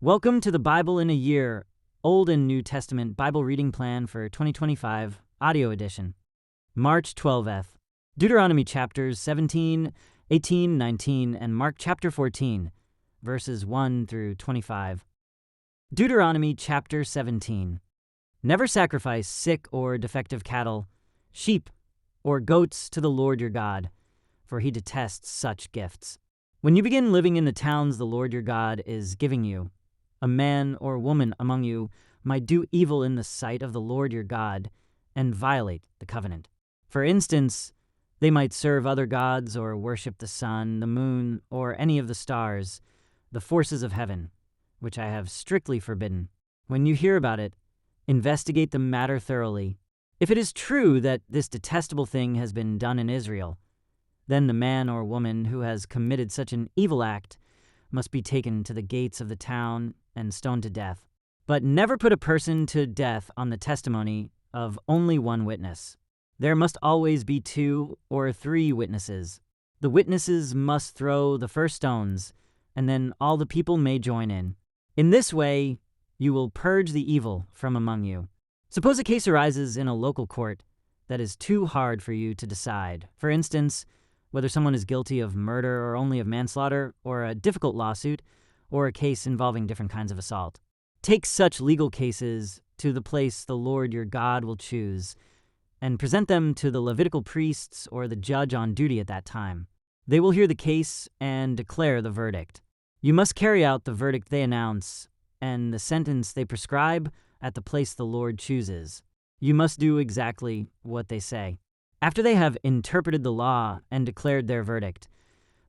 Welcome to the Bible in a Year, Old and New Testament Bible Reading Plan for 2025, Audio Edition. March 12th, Deuteronomy chapters 17, 18, 19, and Mark chapter 14, verses 1 through 25. Deuteronomy chapter 17. Never sacrifice sick or defective cattle, sheep, or goats to the Lord your God, for he detests such gifts. When you begin living in the towns the Lord your God is giving you, a man or woman among you might do evil in the sight of the Lord your God and violate the covenant. For instance, they might serve other gods or worship the sun, the moon, or any of the stars, the forces of heaven, which I have strictly forbidden. When you hear about it, investigate the matter thoroughly. If it is true that this detestable thing has been done in Israel, then the man or woman who has committed such an evil act must be taken to the gates of the town and stoned to death. But never put a person to death on the testimony of only one witness. There must always be 2 or 3 witnesses. The witnesses must throw the first stones, and then all the people may join in. In this way, you will purge the evil from among you. Suppose a case arises in a local court that is too hard for you to decide. For instance, whether someone is guilty of murder or only of manslaughter, or a difficult lawsuit, or a case involving different kinds of assault. Take such legal cases to the place the Lord your God will choose, and present them to the Levitical priests or the judge on duty at that time. They will hear the case and declare the verdict. You must carry out the verdict they announce, and the sentence they prescribe at the place the Lord chooses. You must do exactly what they say. After they have interpreted the law and declared their verdict,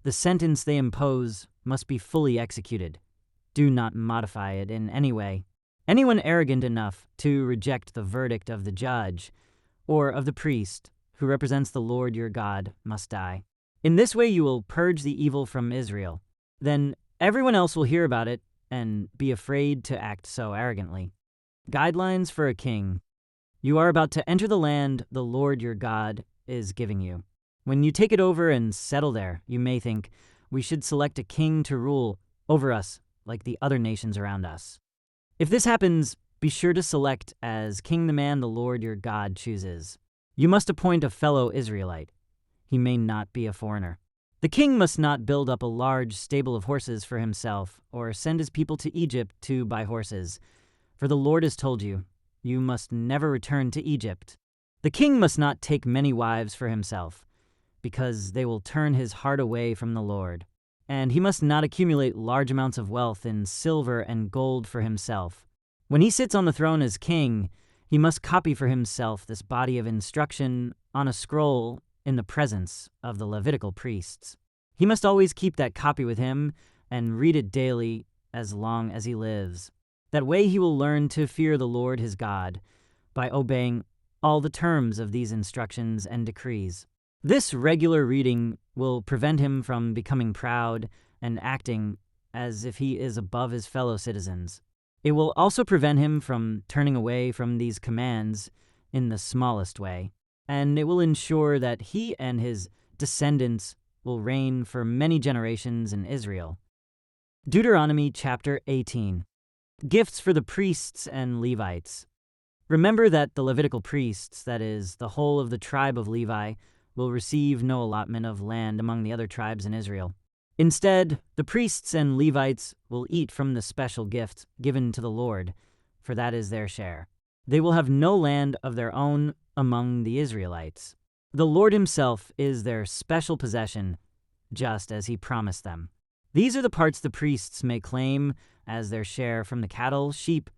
the sentence they impose must be fully executed. Do not modify it in any way. Anyone arrogant enough to reject the verdict of the judge or of the priest who represents the Lord your God must die. In this way you will purge the evil from Israel. Then everyone else will hear about it and be afraid to act so arrogantly. Guidelines for a king. You are about to enter the land the Lord your God is giving you. When you take it over and settle there, you may think, we should select a king to rule over us like the other nations around us. If this happens, be sure to select as king the man the Lord your God chooses. You must appoint a fellow Israelite. He may not be a foreigner. The king must not build up a large stable of horses for himself or send his people to Egypt to buy horses, for the Lord has told you, you must never return to Egypt. The king must not take many wives for himself, because they will turn his heart away from the Lord. And he must not accumulate large amounts of wealth in silver and gold for himself. When he sits on the throne as king, he must copy for himself this body of instruction on a scroll in the presence of the Levitical priests. He must always keep that copy with him and read it daily as long as he lives. That way he will learn to fear the Lord his God by obeying all the terms of these instructions and decrees. This regular reading will prevent him from becoming proud and acting as if he is above his fellow citizens. It will also prevent him from turning away from these commands in the smallest way, and it will ensure that he and his descendants will reign for many generations in Israel. Deuteronomy chapter 18. Gifts for the priests and Levites. Remember that the Levitical priests, that is, the whole of the tribe of Levi, will receive no allotment of land among the other tribes in Israel. Instead, the priests and Levites will eat from the special gift given to the Lord, for that is their share. They will have no land of their own among the Israelites. The Lord himself is their special possession, just as he promised them. These are the parts the priests may claim as their share from the cattle, sheep,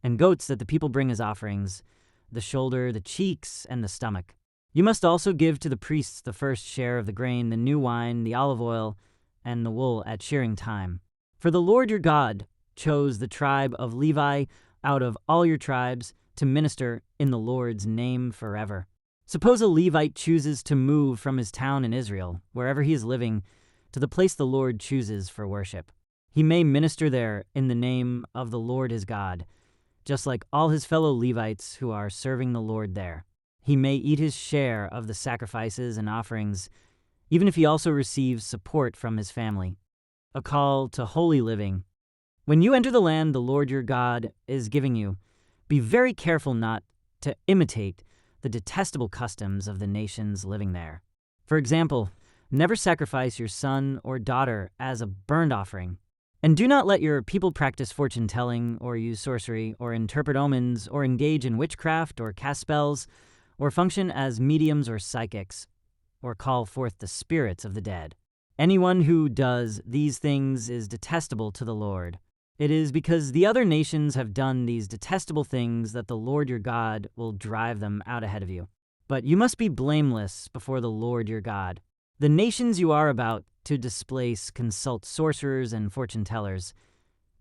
and goats that the people bring as offerings, the shoulder, the cheeks, and the stomach. You must also give to the priests the first share of the grain, the new wine, the olive oil, and the wool at shearing time. For the Lord your God chose the tribe of Levi out of all your tribes to minister in the Lord's name forever. Suppose a Levite chooses to move from his town in Israel, wherever he is living, to the place the Lord chooses for worship. He may minister there in the name of the Lord his God, just like all his fellow Levites who are serving the Lord there. He may eat his share of the sacrifices and offerings, even if he also receives support from his family. A call to holy living When you enter the land the Lord your God is giving you, be very careful not to imitate the detestable customs of the nations living there. For example, never sacrifice your son or daughter as a burnt offering. And do not let your people practice fortune-telling or use sorcery or interpret omens or engage in witchcraft or cast spells or function as mediums or psychics or call forth the spirits of the dead. Anyone who does these things is detestable to the Lord. It is because the other nations have done these detestable things that the Lord your God will drive them out ahead of you. But you must be blameless before the Lord your God. The nations you are about to displace consult sorcerers and fortune-tellers,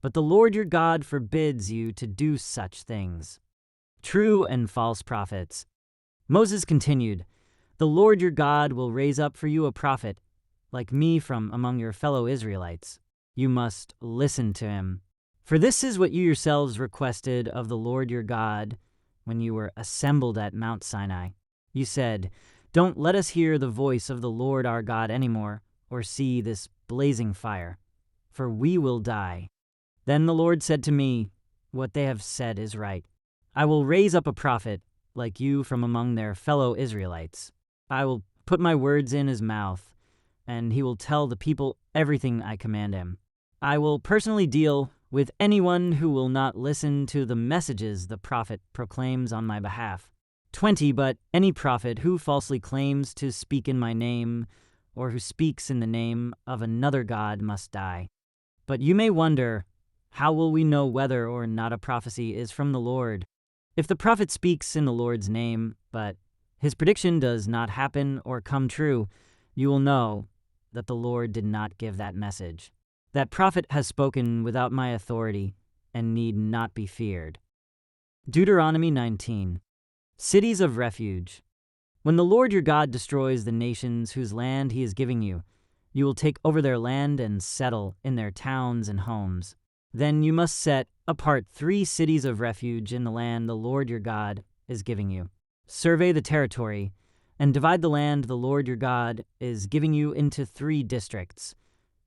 but the Lord your God forbids you to do such things. True and false prophets. Moses continued, "The Lord your God will raise up for you a prophet, like me from among your fellow Israelites. You must listen to him. For this is what you yourselves requested of the Lord your God when you were assembled at Mount Sinai. You said, 'Don't let us hear the voice of the Lord our God anymore, or see this blazing fire, for we will die.' Then the Lord said to me, 'What they have said is right. I will raise up a prophet like you from among their fellow Israelites. I will put my words in his mouth, and he will tell the people everything I command him. I will personally deal with anyone who will not listen to the messages the prophet proclaims on my behalf. 20, but any prophet who falsely claims to speak in my name or who speaks in the name of another god must die. But you may wonder, how will we know whether or not a prophecy is from the Lord? If the prophet speaks in the Lord's name, but his prediction does not happen or come true, you will know that the Lord did not give that message. That prophet has spoken without my authority and need not be feared." Deuteronomy 19. Cities of refuge. When the Lord your God destroys the nations whose land he is giving you, you will take over their land and settle in their towns and homes. Then you must set apart 3 cities of refuge in the land the Lord your God is giving you. Survey the territory and divide the land the Lord your God is giving you into 3 districts,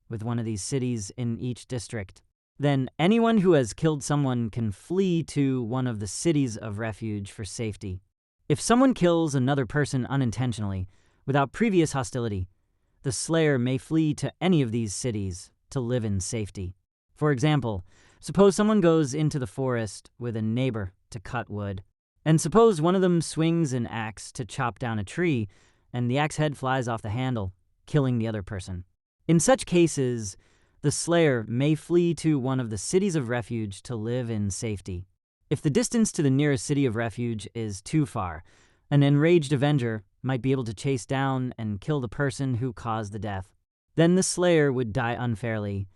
with one of these cities in each district. Then anyone who has killed someone can flee to one of the cities of refuge for safety. If someone kills another person unintentionally, without previous hostility, the slayer may flee to any of these cities to live in safety. For example, suppose someone goes into the forest with a neighbor to cut wood, and suppose one of them swings an axe to chop down a tree, and the axe head flies off the handle, killing the other person. In such cases, the slayer may flee to one of the cities of refuge to live in safety. If the distance to the nearest city of refuge is too far, an enraged avenger might be able to chase down and kill the person who caused the death. Then the slayer would die unfairly,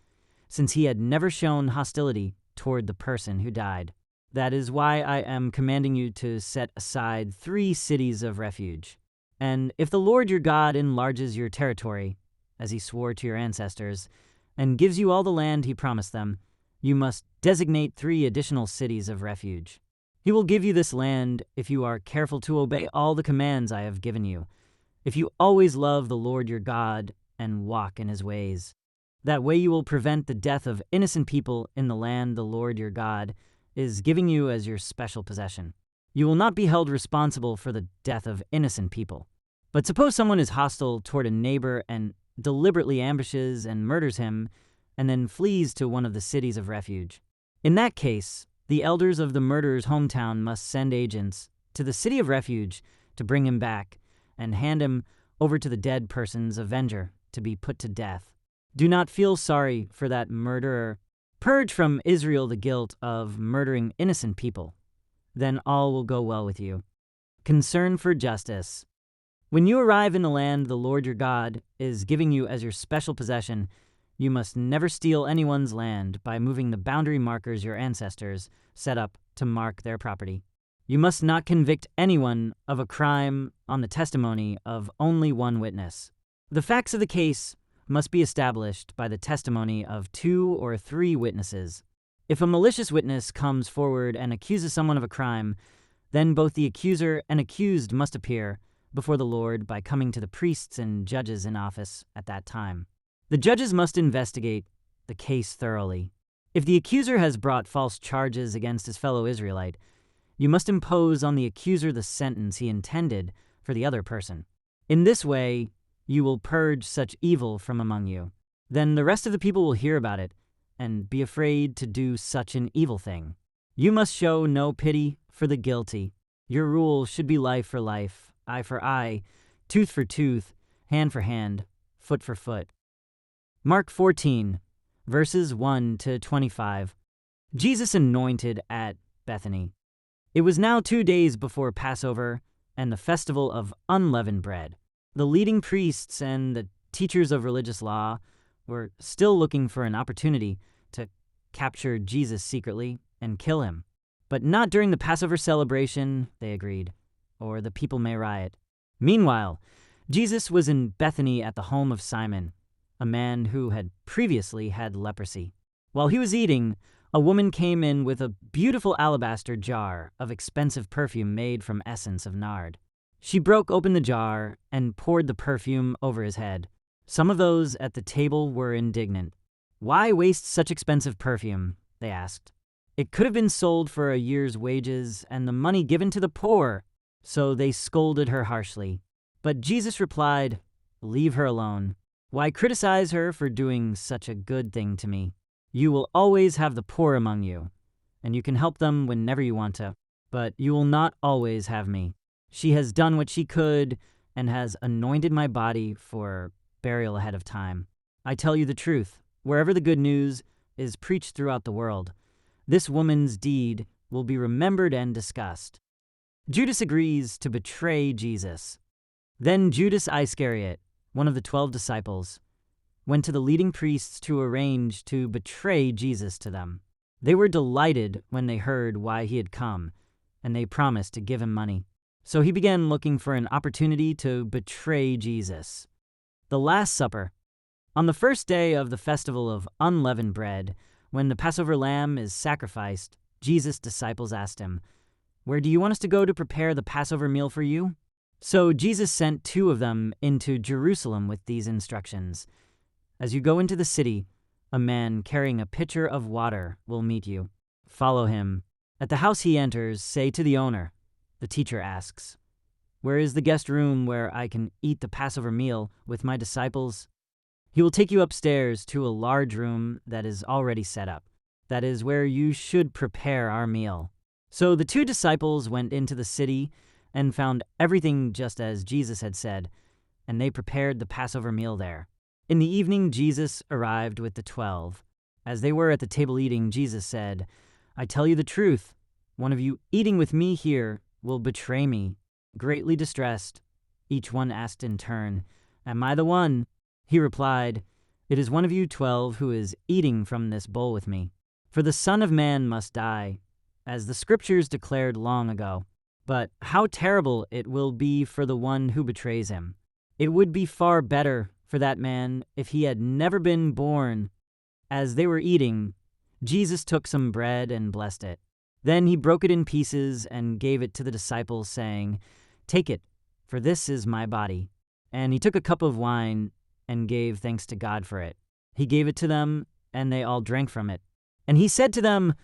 since he had never shown hostility toward the person who died. That is why I am commanding you to set aside 3 cities of refuge. And if the Lord your God enlarges your territory, as he swore to your ancestors, and gives you all the land he promised them, you must designate 3 additional cities of refuge. He will give you this land if you are careful to obey all the commands I have given you, if you always love the Lord your God and walk in his ways. That way you will prevent the death of innocent people in the land the Lord your God is giving you as your special possession. You will not be held responsible for the death of innocent people. But suppose someone is hostile toward a neighbor and deliberately ambushes and murders him, and then flees to one of the cities of refuge. In that case, the elders of the murderer's hometown must send agents to the city of refuge to bring him back and hand him over to the dead person's avenger to be put to death. Do not feel sorry for that murderer. Purge from Israel the guilt of murdering innocent people. Then all will go well with you. Concern for justice. When you arrive in the land the Lord your God is giving you as your special possession, you must never steal anyone's land by moving the boundary markers your ancestors set up to mark their property. You must not convict anyone of a crime on the testimony of only one witness. The facts of the case must be established by the testimony of 2 or 3 witnesses. If a malicious witness comes forward and accuses someone of a crime, then both the accuser and accused must appear before the Lord by coming to the priests and judges in office at that time. The judges must investigate the case thoroughly. If the accuser has brought false charges against his fellow Israelite, you must impose on the accuser the sentence he intended for the other person. In this way, you will purge such evil from among you. Then the rest of the people will hear about it and be afraid to do such an evil thing. You must show no pity for the guilty. Your rule should be life for life, eye for eye, tooth for tooth, hand for hand, foot for foot. Mark 14, verses 1 to 25. Jesus anointed at Bethany. It was now 2 days before Passover and the festival of unleavened bread. The leading priests and the teachers of religious law were still looking for an opportunity to capture Jesus secretly and kill him. But not during the Passover celebration, they agreed, or the people may riot. Meanwhile, Jesus was in Bethany at the home of Simon, a man who had previously had leprosy. While he was eating, a woman came in with a beautiful alabaster jar of expensive perfume made from essence of nard. She broke open the jar and poured the perfume over his head. Some of those at the table were indignant. "Why waste such expensive perfume?" they asked. "It could have been sold for a year's wages and the money given to the poor." So they scolded her harshly. But Jesus replied, "Leave her alone. Why criticize her for doing such a good thing to me? You will always have the poor among you, and you can help them whenever you want to, but you will not always have me. She has done what she could and has anointed my body for burial ahead of time. I tell you the truth, wherever the good news is preached throughout the world, this woman's deed will be remembered and discussed." Judas agrees to betray Jesus. Then Judas Iscariot, one of the 12 disciples, went to the leading priests to arrange to betray Jesus to them. They were delighted when they heard why he had come, and they promised to give him money. So he began looking for an opportunity to betray Jesus. The Last Supper. On the first day of the festival of unleavened bread, when the Passover lamb is sacrificed, Jesus' disciples asked him, "Where do you want us to go to prepare the Passover meal for you?" So Jesus sent 2 of them into Jerusalem with these instructions. "As you go into the city, a man carrying a pitcher of water will meet you. Follow him. At the house he enters, say to the owner," the teacher asks, "Where is the guest room where I can eat the Passover meal with my disciples?" He will take you upstairs to a large room that is already set up. That is where you should prepare our meal. So the 2 disciples went into the city and found everything just as Jesus had said, and they prepared the Passover meal there. In the evening, Jesus arrived with the 12. As they were at the table eating, Jesus said, "I tell you the truth, one of you eating with me here will betray me." Greatly distressed, each one asked in turn, "Am I the one?" He replied, "It is one of you 12 who is eating from this bowl with me. For the Son of Man must die, as the Scriptures declared long ago. But how terrible it will be for the one who betrays him. It would be far better for that man if he had never been born." As they were eating, Jesus took some bread and blessed it. Then he broke it in pieces and gave it to the disciples, saying, "Take it, for this is my body." And he took a cup of wine and gave thanks to God for it. He gave it to them, and they all drank from it. And he said to them,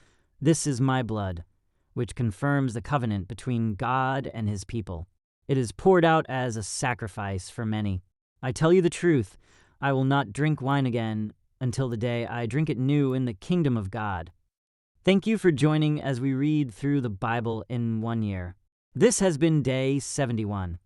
"This is my blood, which confirms the covenant between God and his people. It is poured out as a sacrifice for many. I tell you the truth, I will not drink wine again until the day I drink it new in the kingdom of God." Thank you for joining as we read through the Bible in 1 year. This has been Day 71.